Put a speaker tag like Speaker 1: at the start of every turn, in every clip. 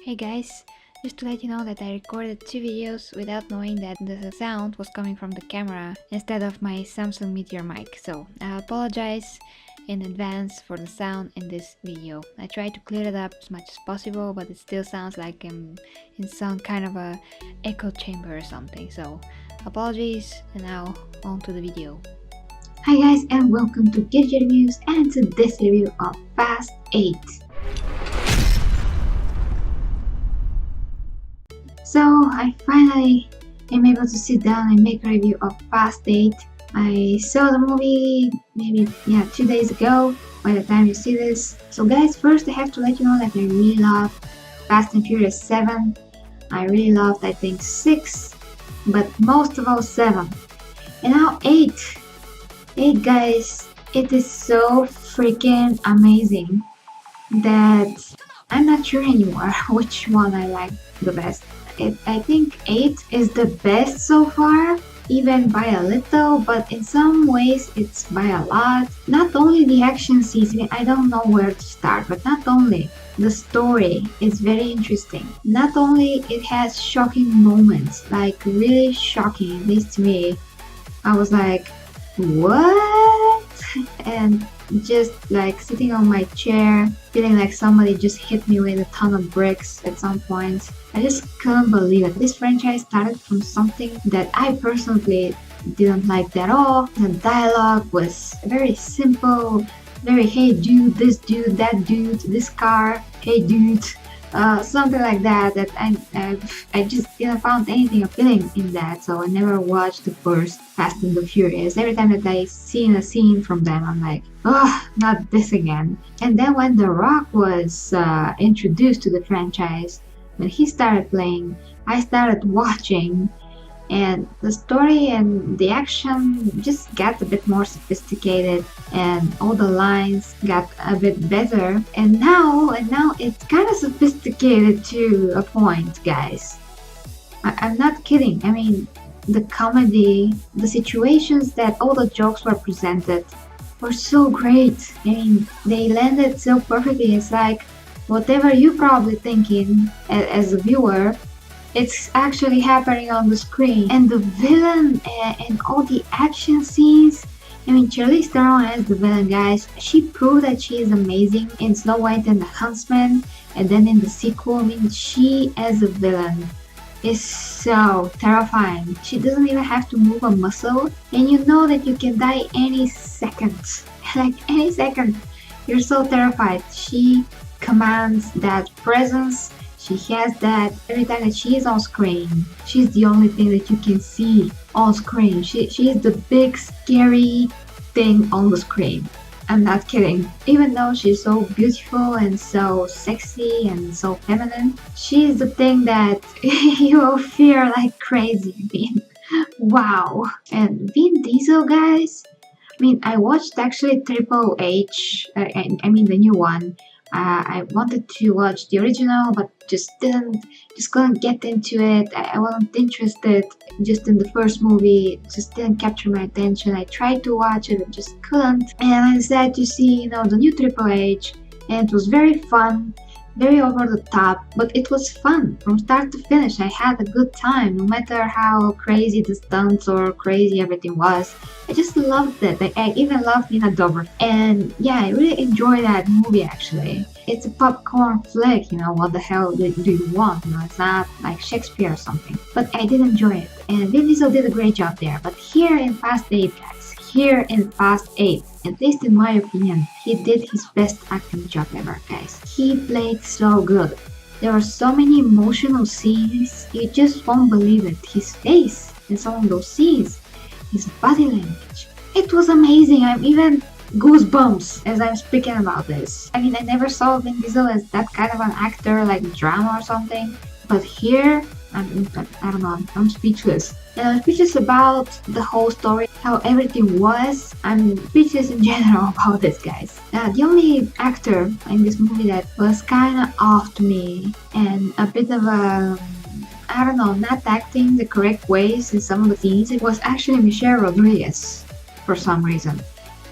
Speaker 1: Hey guys, just to let you know that I recorded 2 videos without knowing that the sound was coming from the camera instead of my Samsung Meteor mic, so I apologize in advance for the sound in this video. I tried to clear it up as much as possible, but it still sounds like I'm in some kind of a echo chamber or something, so apologies, and now on to the video.
Speaker 2: Hi guys, and welcome to Gadget Reviews and to this review of Fast 8. So I finally am able to sit down and make a review of Fast 8. I saw the movie maybe 2 days ago by the time you see this. So guys, first I have to let you know that I really love Fast and Furious 7. I really loved I think 6, but most of all 7. And now 8. 8 guys, it is so freaking amazing that I'm not sure anymore which one I like the best. I think 8 is the best so far, even by a little, but in some ways it's by a lot. Not only the action scenes, I don't know where to start, but not only the story is very interesting. Not only it has shocking moments, like really shocking, at least to me. I was like, what? And just like sitting on my chair, feeling like somebody just hit me with a ton of bricks at some point. I just couldn't believe it. This franchise started from something that I personally didn't like at all. The dialogue was very simple, very hey dude, this dude, that dude, this car, hey dude. Something like that I just didn't find anything appealing in that, so I never watched the first Fast and the Furious. Every time that I seen a scene from them, I'm like, oh, not this again. And then when The Rock was introduced to the franchise, when he started playing, I started watching, and the story and the action just got a bit more sophisticated, and all the lines got a bit better, and now it's kind of sophisticated to a point, guys. I'm not kidding. I mean, the comedy, the situations that all the jokes were presented were so great. I mean, they landed so perfectly. It's like whatever you're probably thinking as a viewer, it's actually happening on the screen. And the villain and all the action scenes, I mean, Charlize Theron as the villain, guys, she proved that she is amazing in Snow White and the Huntsman, and then in the sequel. I mean, she as a villain is so terrifying. She doesn't even have to move a muscle, and you know that you can die any second. Like any second. You're so terrified. She commands that presence. She has that every time that she is on screen. She's the only thing that you can see on screen. She is the big scary thing on the screen. I'm not kidding. Even though she's so beautiful and so sexy and so feminine, she is the thing that you will fear like crazy. I mean, wow. And Vin Diesel, guys. I mean, I watched actually Triple H. I mean the new one. I wanted to watch the original, but just couldn't get into it. I wasn't interested just in the first movie. It just didn't capture my attention. I tried to watch it, I just couldn't. And I decided to see, the new Triple H, and it was very fun, very over the top, but it was fun from start to finish. I had a good time, no matter how crazy the stunts or crazy everything was. I just loved it. I even loved Nina Dobrev. And yeah, I really enjoyed that movie actually. It's a popcorn flick, what the hell do you want? It's not like Shakespeare or something. But I did enjoy it. And Vin Diesel did a great job there. But here in Fast 8, guys, here in Fast 8, at least in my opinion, he did his best acting job ever, guys. He played so good. There were so many emotional scenes, you just won't believe it. His face in some of those scenes, his body language. It was amazing. I'm even goosebumps as I'm speaking about this. I mean, I never saw Vin Diesel as that kind of an actor, like drama or something. But here, I don't know, I'm speechless. And I'm speechless about the whole story, how everything was. I'm speechless in general about this, guys. The only actor in this movie that was kind of off to me and a bit of a, I don't know, not acting the correct ways in some of the scenes, it was actually Michelle Rodriguez for some reason.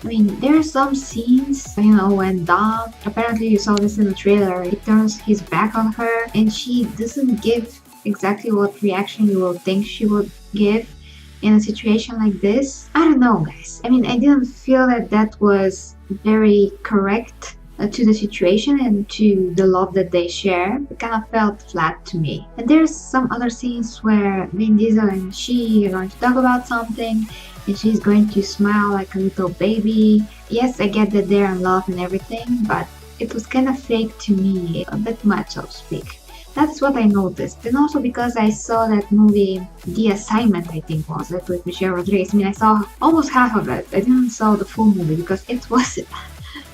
Speaker 2: I mean, there are some scenes, when Dom, apparently you saw this in the trailer, he turns his back on her and she doesn't give exactly what reaction you will think she would give in a situation like this. I don't know, guys. I mean, I didn't feel that that was very correct to the situation and to the love that they share. It kind of felt flat to me. And there's some other scenes where Vin Diesel and she are going to talk about something and she's going to smile like a little baby. Yes, I get that they're in love and everything, but it was kind of fake to me, a bit much, so to speak. That's what I noticed. And also because I saw that movie, The Assignment, I think was it, with Michelle Rodriguez. I mean, I saw almost half of it. I didn't saw the full movie because it was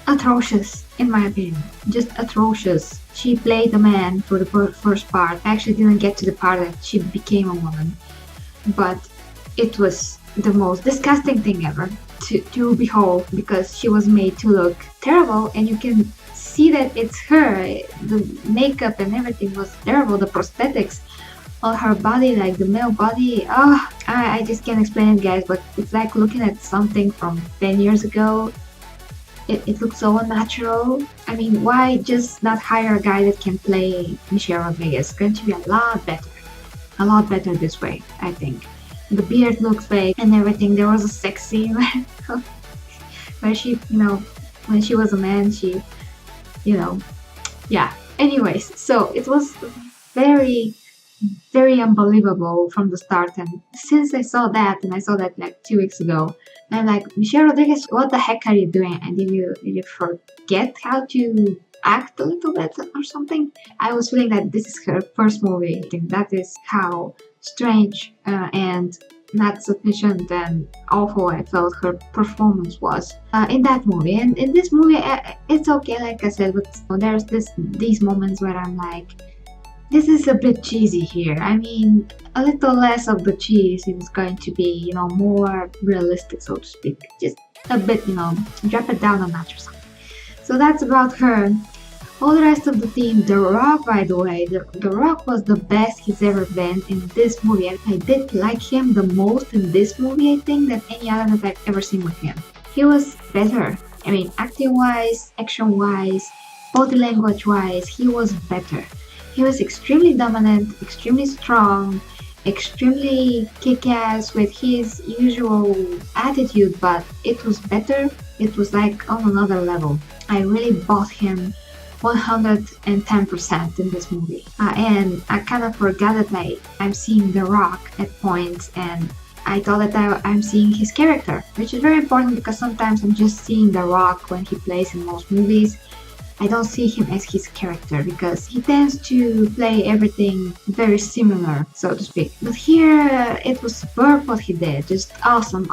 Speaker 2: atrocious, in my opinion. Just atrocious. She played a man for the first part. I actually didn't get to the part that she became a woman. But it was the most disgusting thing ever to behold because she was made to look terrible and you can see that it's her. The makeup and everything was terrible. The prosthetics on her body, like the male body, I just can't explain it, guys, but it's like looking at something from 10 years ago. It looks so unnatural. I mean, why just not hire a guy that can play Michelle Rodriguez? It's going to be a lot better this way, I think. The beard looks fake and everything. There was a sex scene where she, when she was a man, she, yeah. Anyways, so it was very, very unbelievable from the start. And since I saw that, and I saw that like 2 weeks ago, I'm like, Michelle Rodriguez, what the heck are you doing? And did you forget how to act a little bit or something? I was feeling that this is her first movie. I think that is how strange and not sufficient and awful I felt her performance was in that movie. And in this movie, it's okay, like I said, but there's these moments where I'm like, this is a bit cheesy here. I mean, a little less of the cheese is going to be, more realistic, so to speak. Just a bit, drop it down a notch or something. So that's about her. All the rest of the team, The Rock, by the way, The Rock was the best he's ever been in this movie. I did like him the most in this movie, I think, than any other that I've ever seen with him. He was better. I mean, acting-wise, action-wise, body language-wise, he was better. He was extremely dominant, extremely strong, extremely kick-ass with his usual attitude, but it was better. It was like on another level. I really bought him 110% in this movie. And I kind of forgot that I'm seeing The Rock at points, and I thought that I'm seeing his character, which is very important because sometimes I'm just seeing The Rock when he plays in most movies. I don't see him as his character because he tends to play everything very similar, so to speak. But here, it was superb what he did. Just awesome.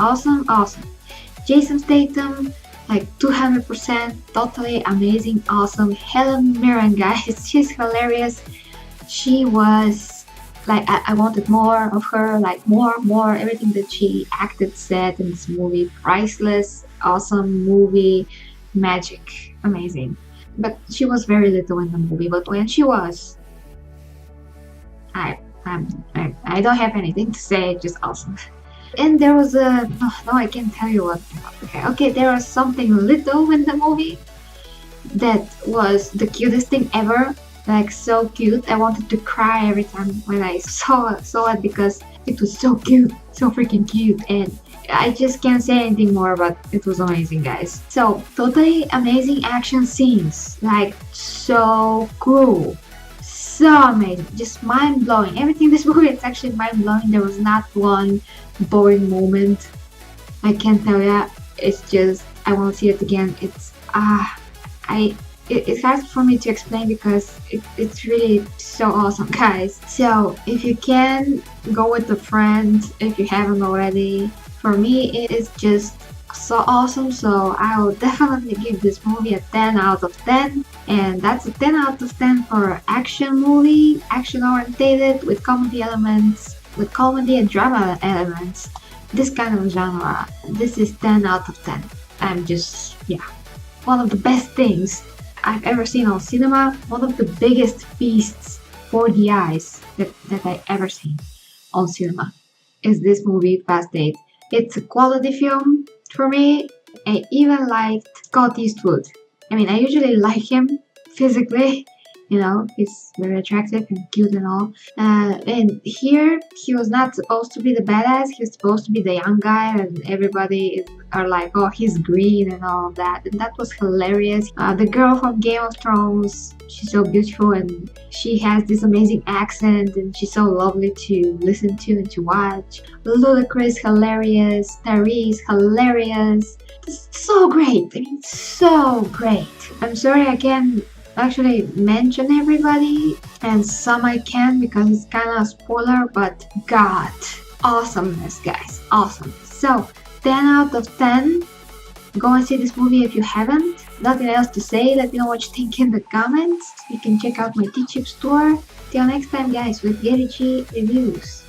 Speaker 2: Jason Statham, like 200%, totally amazing, awesome. Helen Mirren, guys, she's hilarious. She was like, I wanted more of her, like more, everything that she acted, said in this movie, priceless, awesome movie, magic, amazing. But she was very little in the movie, but when she was, I don't have anything to say, just awesome. And there was no, I can't tell you what. Okay, there was something little in the movie that was the cutest thing ever. Like, so cute. I wanted to cry every time when I saw it because it was so cute, so freaking cute. And I just can't say anything more, but it was amazing, guys. So, totally amazing action scenes. Like, so cool. So amazing. Just mind-blowing. Everything in this movie is actually mind-blowing. There was not one boring moment. I can't tell ya. It's just, I want to see it again. It's, it's hard for me to explain because it's really so awesome, guys. So, if you can, go with a friend if you haven't already. For me, it is just so awesome, so I will definitely give this movie a 10 out of 10. And that's a 10 out of 10 for action movie, action orientated with comedy elements, with comedy and drama elements. This kind of genre, this is 10 out of 10. I'm just, one of the best things I've ever seen on cinema, one of the biggest feasts for the eyes that I ever seen on cinema is this movie, Fast 8. It's a quality film for me. I even liked Scott Eastwood. I mean, I usually like him physically, you know, he's very attractive and cute and all. And here, he was not supposed to be the badass, he was supposed to be the young guy, and everybody are like, oh, he's green and all of that. And that was hilarious. The girl from Game of Thrones, she's so beautiful and she has this amazing accent and she's so lovely to listen to and to watch. Ludacris, hilarious. Tyrese, hilarious. So great. I mean, so great. I'm sorry I can't actually mention everybody, and some I can because it's kind of a spoiler, but God, awesomeness, guys, awesome. So 10 out of 10. Go and see this movie if you haven't. Nothing else to say. Let me know what you think in the comments. You can check out my T-Chip store. Till next time, guys, with Gary G Reviews.